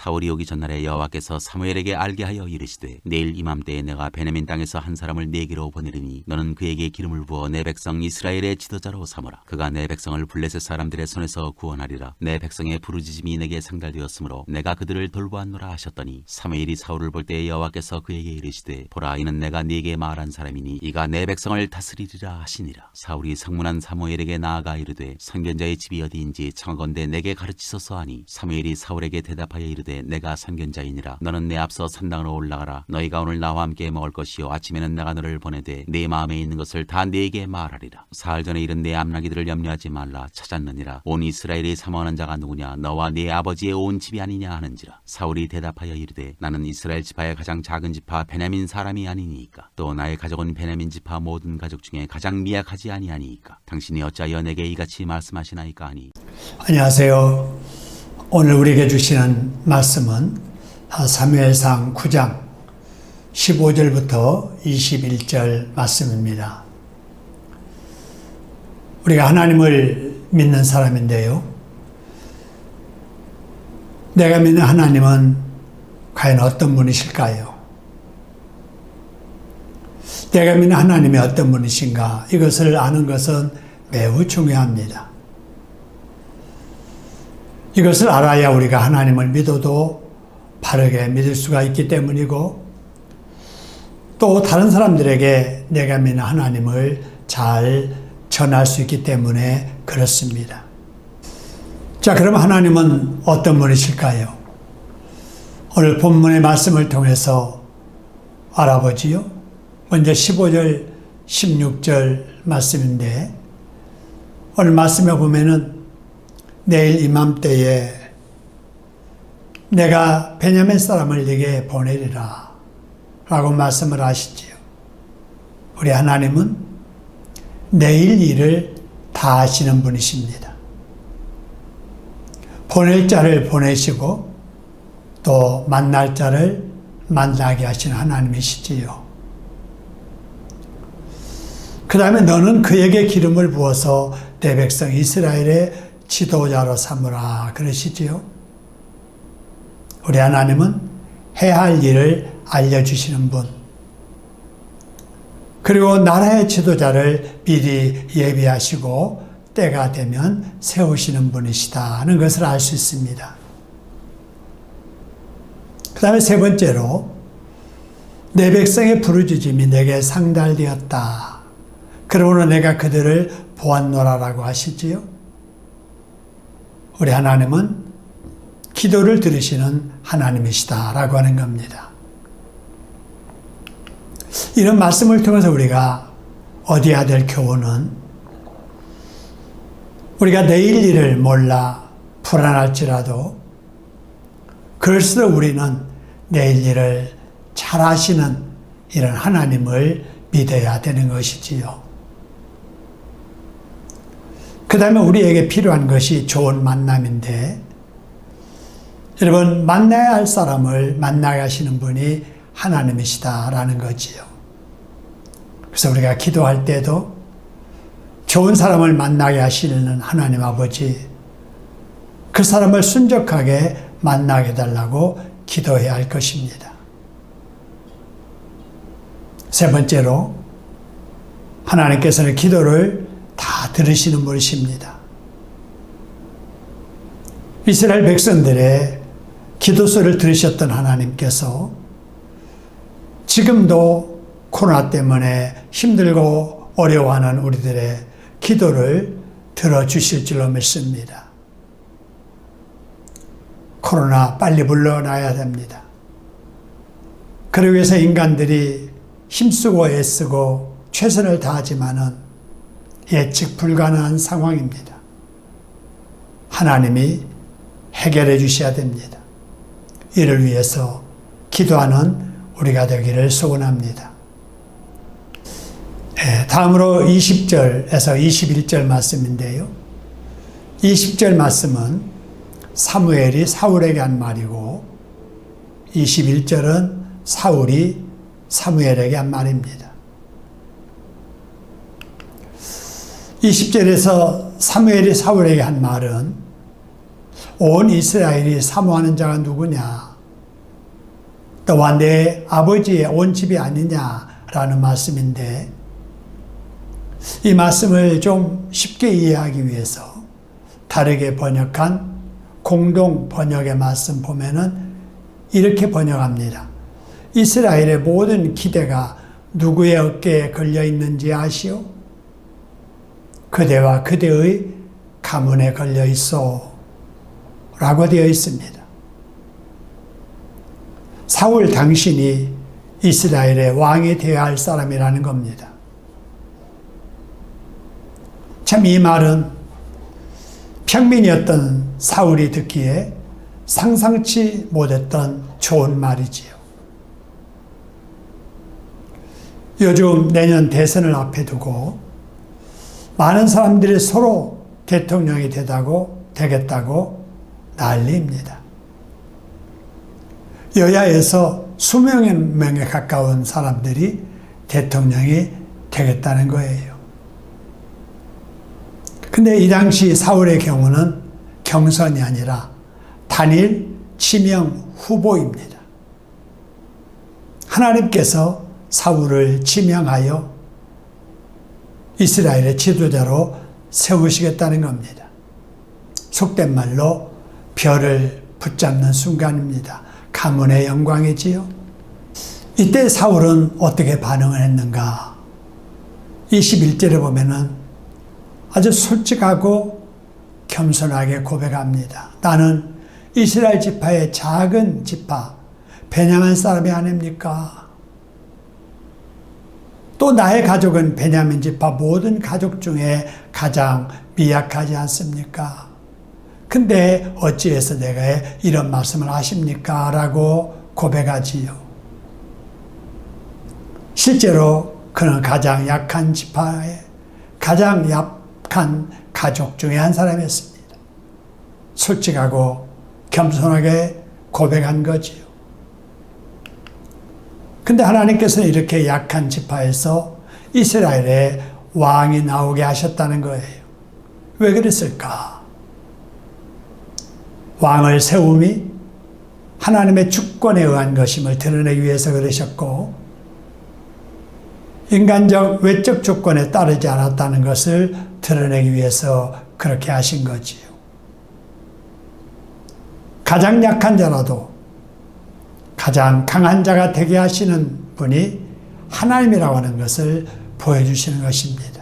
사울이 오기 전날에 여호와께서 사무엘에게 알게 하여 이르시되 내일 이맘때에 내가 베냐민 땅에서 한 사람을 네게로 보내리니 너는 그에게 기름을 부어 내 백성 이스라엘의 지도자로 삼으라. 그가 내 백성을 블레셋 사람들의 손에서 구원하리라. 내 백성의 부르짖음이 내게 상달되었으므로 내가 그들을 돌보았노라 하셨더니 사무엘이 사울을 볼 때 여호와께서 그에게 이르시되 보라 이는 내가 네게 말한 사람이니 이가 내 백성을 다스리리라 하시니라. 사울이 성문한 사무엘에게 나아가 이르되 선견자의 집이 어디인지 청하건대 내게 가르치소서 하니 사무엘이 사울에게 대답하여 이르되 내가 선견자이니라. 너는 내 앞서 산당으로 올라가라. 너희가 오늘 나와 함께 먹을 것이요 아침에는 내가 너를 보내되 내 마음에 있는 것을 다 네게 말하리라. 사흘 전에 이른 내 암나기들을 염려하지 말라. 찾았느니라. 온 이스라엘이 사모하는 자가 누구냐? 너와 네 아버지의 온 집이 아니냐 하는지라. 사울이 대답하여 이르되 나는 이스라엘 지파의 가장 작은 지파 베냐민 사람이 아니니이까. 또 나의 가족은 베냐민 지파 모든 가족 중에 가장 미약하지 아니하니이까. 당신이 어찌하여 내게 이같이 말씀하시나이까 하니. 안녕하세요. 오늘 우리에게 주시는 말씀은 사무엘상 9장 15절부터 21절 말씀입니다. 우리가 하나님을 믿는 사람인데요. 내가 믿는 하나님은 과연 어떤 분이실까요? 내가 믿는 하나님이 어떤 분이신가? 이것을 아는 것은 매우 중요합니다. 이것을 알아야 우리가 하나님을 믿어도 바르게 믿을 수가 있기 때문이고 또 다른 사람들에게 내가 믿는 하나님을 잘 전할 수 있기 때문에 그렇습니다. 자, 그럼 하나님은 어떤 분이실까요? 오늘 본문의 말씀을 통해서 알아보지요. 먼저 15절, 16절 말씀인데 오늘 말씀에 보면은 내일 이맘때에 내가 베냐민 사람을 네게 보내리라 라고 말씀을 하시지요. 우리 하나님은 내일 일을 다 하시는 분이십니다. 보낼 자를 보내시고 또 만날 자를 만나게 하시는 하나님이시지요. 그 다음에 너는 그에게 기름을 부어서 내 백성 이스라엘의 지도자로 삼으라 그러시지요. 우리 하나님은 해야 할 일을 알려주시는 분, 그리고 나라의 지도자를 미리 예비하시고 때가 되면 세우시는 분이시다는 것을 알 수 있습니다. 그 다음에 세 번째로 내 백성의 부르짖음이 내게 상달되었다. 그러므로 내가 그들을 보았노라라고 하시지요. 우리 하나님은 기도를 들으시는 하나님이시다라고 하는 겁니다. 이런 말씀을 통해서 우리가 얻어야 될 교훈은 우리가 내일 일을 몰라 불안할지라도 그럴수록 우리는 내일 일을 잘 하시는 이런 하나님을 믿어야 되는 것이지요. 그 다음에 우리에게 필요한 것이 좋은 만남인데 여러분 만나야 할 사람을 만나게 하시는 분이 하나님이시다라는 거지요. 그래서 우리가 기도할 때도 좋은 사람을 만나게 하시는 하나님 아버지 그 사람을 순적하게 만나게 해달라고 기도해야 할 것입니다. 세 번째로 하나님께서는 기도를 다 들으시는 분이십니다. 이스라엘 백성들의 기도소리를 들으셨던 하나님께서 지금도 코로나 때문에 힘들고 어려워하는 우리들의 기도를 들어주실 줄로 믿습니다. 코로나 빨리 물러나야 됩니다. 그러기 위해서 인간들이 힘쓰고 애쓰고 최선을 다하지만은 예측 불가능한 상황입니다. 하나님이 해결해 주셔야 됩니다. 이를 위해서 기도하는 우리가 되기를 소원합니다. 다음으로 20절에서 21절 말씀인데요. 20절 말씀은 사무엘이 사울에게 한 말이고 21절은 사울이 사무엘에게 한 말입니다. 20절에서 사무엘이 사울에게 한 말은 온 이스라엘이 사모하는 자가 누구냐? 또한 내 아버지의 온 집이 아니냐라는 말씀인데, 이 말씀을 좀 쉽게 이해하기 위해서 다르게 번역한 공동 번역의 말씀 보면은 이렇게 번역합니다. 이스라엘의 모든 기대가 누구의 어깨에 걸려 있는지 아시오? 그대와 그대의 가문에 걸려 있어 라고 되어 있습니다. 사울 당신이 이스라엘의 왕이 되어야 할 사람이라는 겁니다. 참 이 말은 평민이었던 사울이 듣기에 상상치 못했던 좋은 말이지요. 요즘 내년 대선을 앞에 두고 많은 사람들이 서로 대통령이 되겠다고 난리입니다. 여야에서 수백 명에 가까운 사람들이 대통령이 되겠다는 거예요. 근데 이 당시 사울의 경우는 경선이 아니라 단일 지명 후보입니다. 하나님께서 사울을 지명하여 이스라엘의 지도자로 세우시겠다는 겁니다. 속된 말로 별을 붙잡는 순간입니다. 가문의 영광이지요. 이때 사울은 어떻게 반응을 했는가? 21절에 보면은 아주 솔직하고 겸손하게 고백합니다. 나는 이스라엘 지파의 작은 지파 베냐민 사람이 아닙니까? 또 나의 가족은 베냐민 지파 모든 가족 중에 가장 미약하지 않습니까? 근데 어찌해서 내가 이런 말씀을 하십니까? 라고 고백하지요. 실제로 그는 가장 약한 지파의 가장 약한 가족 중에 한 사람이었습니다. 솔직하고 겸손하게 고백한 거지요. 근데 하나님께서는 이렇게 약한 지파에서 이스라엘의 왕이 나오게 하셨다는 거예요. 왜 그랬을까? 왕을 세움이 하나님의 주권에 의한 것임을 드러내기 위해서 그러셨고, 인간적 외적 조건에 따르지 않았다는 것을 드러내기 위해서 그렇게 하신 거지요. 가장 약한 자라도 가장 강한 자가 되게 하시는 분이 하나님이라고 하는 것을 보여주시는 것입니다.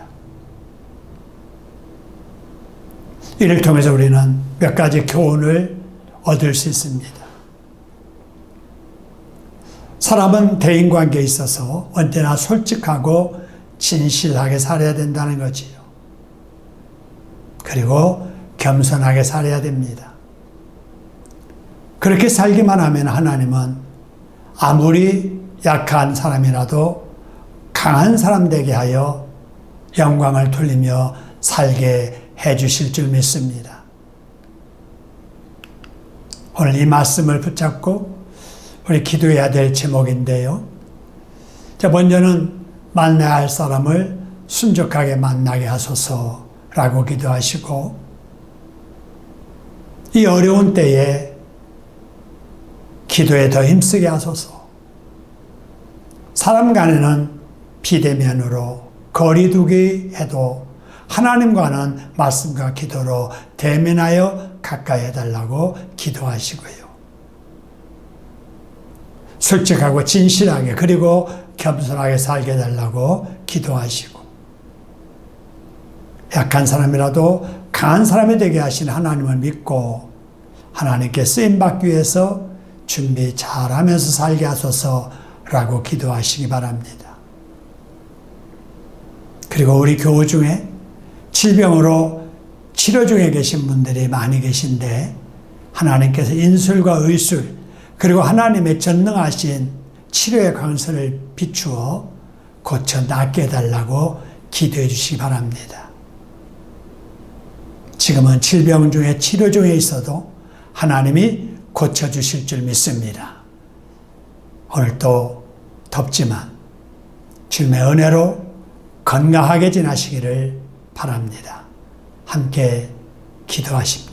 이를 통해서 우리는 몇 가지 교훈을 얻을 수 있습니다. 사람은 대인관계에 있어서 언제나 솔직하고 진실하게 살아야 된다는 거지요. 그리고 겸손하게 살아야 됩니다. 그렇게 살기만 하면 하나님은 아무리 약한 사람이라도 강한 사람 되게 하여 영광을 돌리며 살게 해주실 줄 믿습니다. 오늘 이 말씀을 붙잡고 우리 기도해야 될 제목인데요. 자, 먼저는 만나야 할 사람을 순적하게 만나게 하소서라고 기도하시고, 이 어려운 때에 기도에 더 힘쓰게 하소서. 사람 간에는 비대면으로 거리두기 해도 하나님과는 말씀과 기도로 대면하여 가까이 해달라고 기도하시고요. 솔직하고 진실하게 그리고 겸손하게 살게 해달라고 기도하시고, 약한 사람이라도 강한 사람이 되게 하신 하나님을 믿고 하나님께 쓰임받기 위해서 준비 잘하면서 살게 하소서라고 기도하시기 바랍니다. 그리고 우리 교우 중에 질병으로 치료 중에 계신 분들이 많이 계신데, 하나님께서 인술과 의술 그리고 하나님의 전능하신 치료의 광선을 비추어 고쳐 낫게 해달라고 기도해 주시기 바랍니다. 지금은 질병 중에 치료 중에 있어도 하나님이 고쳐주실 줄 믿습니다. 오늘도 덥지만 주님의 은혜로 건강하게 지나시기를 바랍니다. 함께 기도하십시오.